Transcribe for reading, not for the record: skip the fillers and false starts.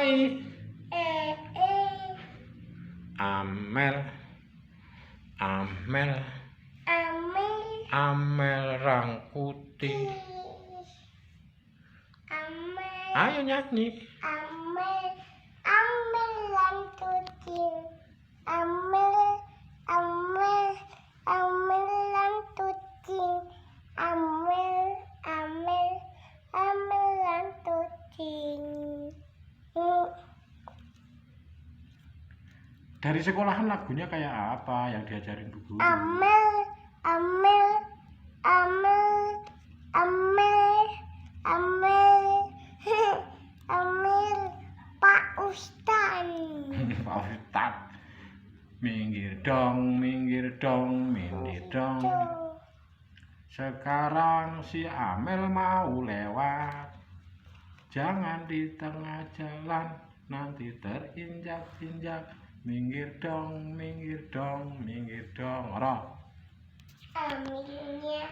I. Amel, Amel, Amel Rangkuti. Ayo nyanyi. Amel Rangkuti. Amel Rangkuti. Amel Rangkuti. Dari sekolahan lagunya kayak apa yang diajarin Bu Guru? Amel Pak Ustadz. Pak Ustadz. Minggir dong, minggir dong. Sekarang si Amel mau lewat. Jangan di tengah jalan, nanti terinjak-injak. Minggir dong, minggir dong. Roh. Aminnya.